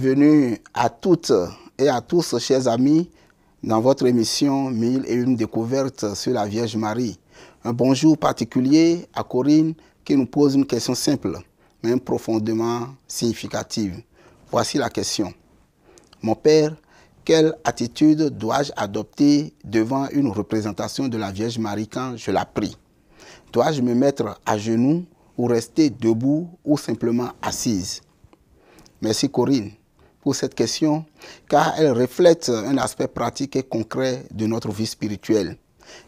Bienvenue à toutes et à tous, chers amis, dans votre émission 1001 découvertes sur la Vierge Marie. Un bonjour particulier à Corinne qui nous pose une question simple, mais profondément significative. Voici la question. Mon Père, quelle attitude dois-je adopter devant une représentation de la Vierge Marie quand je la prie? Dois-je me mettre à genoux ou rester debout ou simplement assise? Merci Corinne pour cette question, car elle reflète un aspect pratique et concret de notre vie spirituelle.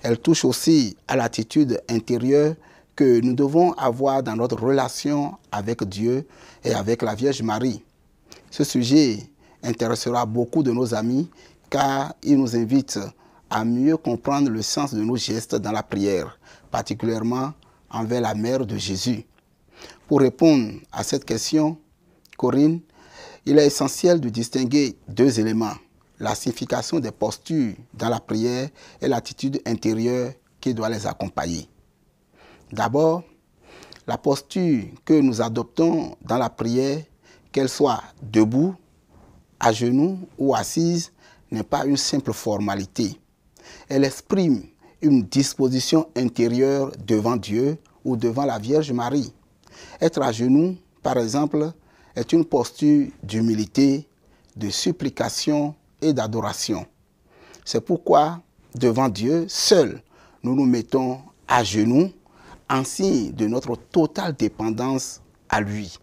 Elle touche aussi à l'attitude intérieure que nous devons avoir dans notre relation avec Dieu et avec la Vierge Marie. Ce sujet intéressera beaucoup de nos amis, car il nous invite à mieux comprendre le sens de nos gestes dans la prière, particulièrement envers la mère de Jésus. Pour répondre à cette question, Corinne, il est essentiel de distinguer deux éléments, la signification des postures dans la prière et l'attitude intérieure qui doit les accompagner. D'abord, la posture que nous adoptons dans la prière, qu'elle soit debout, à genoux ou assise, n'est pas une simple formalité. Elle exprime une disposition intérieure devant Dieu ou devant la Vierge Marie. Être à genoux, par exemple, est une posture d'humilité, de supplication et d'adoration. C'est pourquoi, devant Dieu, seul, nous nous mettons à genoux en signe de notre totale dépendance à lui.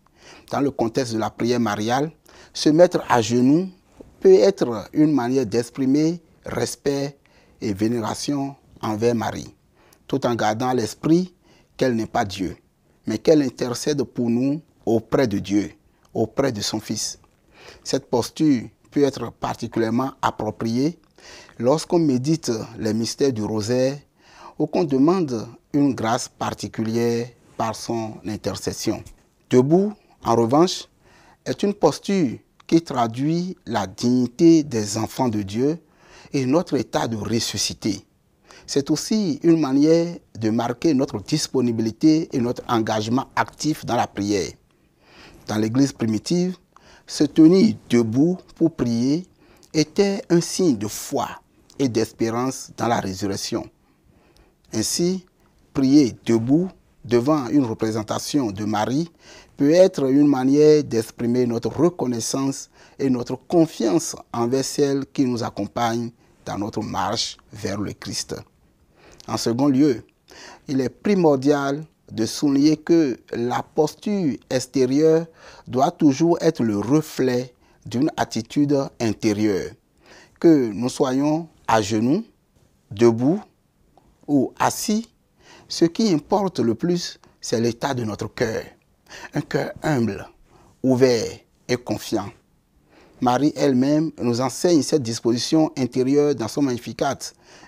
Dans le contexte de la prière mariale, se mettre à genoux peut être une manière d'exprimer respect et vénération envers Marie, tout en gardant à l'esprit qu'elle n'est pas Dieu, mais qu'elle intercède pour nous auprès de Dieu, auprès de son Fils. Cette posture peut être particulièrement appropriée lorsqu'on médite les mystères du rosaire ou qu'on demande une grâce particulière par son intercession. Debout, en revanche, est une posture qui traduit la dignité des enfants de Dieu et notre état de ressuscité. C'est aussi une manière de marquer notre disponibilité et notre engagement actif dans la prière. Dans l'Église primitive, se tenir debout pour prier était un signe de foi et d'espérance dans la résurrection. Ainsi, prier debout devant une représentation de Marie peut être une manière d'exprimer notre reconnaissance et notre confiance envers celle qui nous accompagne dans notre marche vers le Christ. En second lieu, il est primordial de souligner que la posture extérieure doit toujours être le reflet d'une attitude intérieure. Que nous soyons à genoux, debout ou assis, ce qui importe le plus, c'est l'état de notre cœur. Un cœur humble, ouvert et confiant. Marie elle-même nous enseigne cette disposition intérieure dans son Magnificat.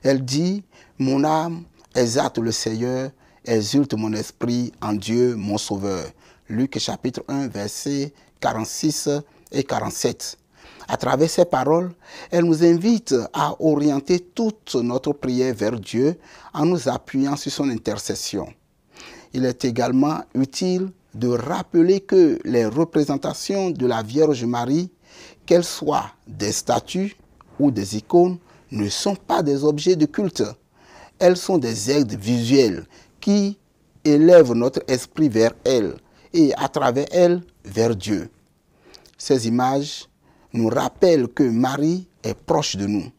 Elle dit « Mon âme exalte le Seigneur, exulte mon esprit en Dieu, mon Sauveur. » Luc chapitre 1, versets 46 et 47. À travers ces paroles, elle nous invite à orienter toute notre prière vers Dieu en nous appuyant sur son intercession. Il est également utile de rappeler que les représentations de la Vierge Marie, qu'elles soient des statues ou des icônes, ne sont pas des objets de culte. Elles sont des aides visuelles qui élèvent notre esprit vers elle et à travers elle vers Dieu. Ces images nous rappellent que Marie est proche de nous,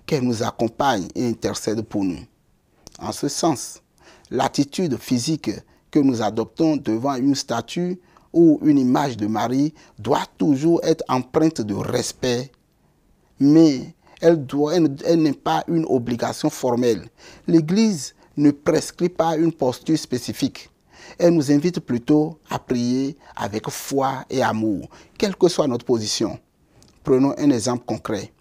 qu'elle nous accompagne et intercède pour nous. En ce sens, l'attitude physique que nous adoptons devant une statue ou une image de Marie doit toujours être empreinte de respect, mais elle n'est pas une obligation formelle. L'Église ne prescrit pas une posture spécifique. Elle nous invite plutôt à prier avec foi et amour, quelle que soit notre position. Prenons un exemple concret.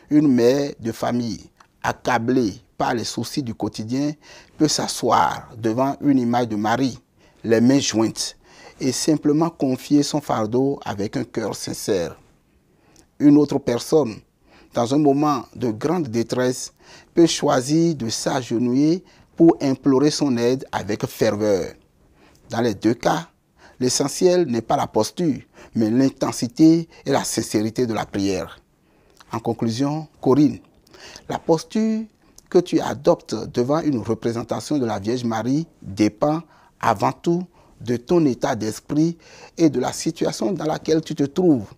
Une mère de famille accablée par les soucis du quotidien peut s'asseoir devant une image de Marie, les mains jointes, et simplement confier son fardeau avec un cœur sincère. Une autre personne, dans un moment de grande détresse, peut choisir de s'agenouiller pour implorer son aide avec ferveur. Dans les deux cas, L'essentiel n'est pas la posture, mais l'intensité et la sincérité de la prière. En conclusion, Corinne, la posture que tu adoptes devant une représentation de la Vierge Marie dépend avant tout de ton état d'esprit et de la situation dans laquelle tu te trouves.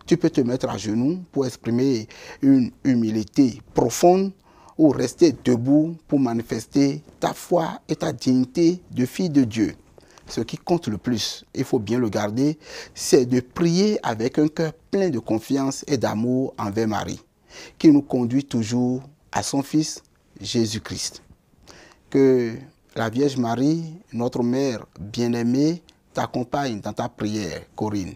Tu peux te mettre à genoux pour exprimer une humilité profonde ou rester debout pour manifester ta foi et ta dignité de fille de Dieu. Ce qui compte le plus, il faut bien le garder, c'est de prier avec un cœur plein de confiance et d'amour envers Marie, qui nous conduit toujours à son Fils Jésus-Christ. Que la Vierge Marie, notre Mère bien-aimée, t'accompagne dans ta prière, Corinne,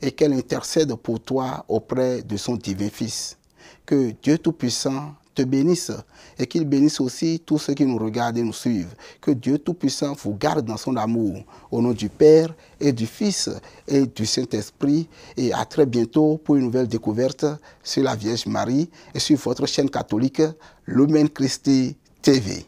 et qu'elle intercède pour toi auprès de son divin Fils. Que Dieu Tout-Puissant te bénisse et qu'il bénisse aussi tous ceux qui nous regardent et nous suivent. Que Dieu Tout-Puissant vous garde dans son amour. Au nom du Père et du Fils et du Saint-Esprit. Et à très bientôt pour une nouvelle découverte sur la Vierge Marie et sur votre chaîne catholique, Lumen Christi TV.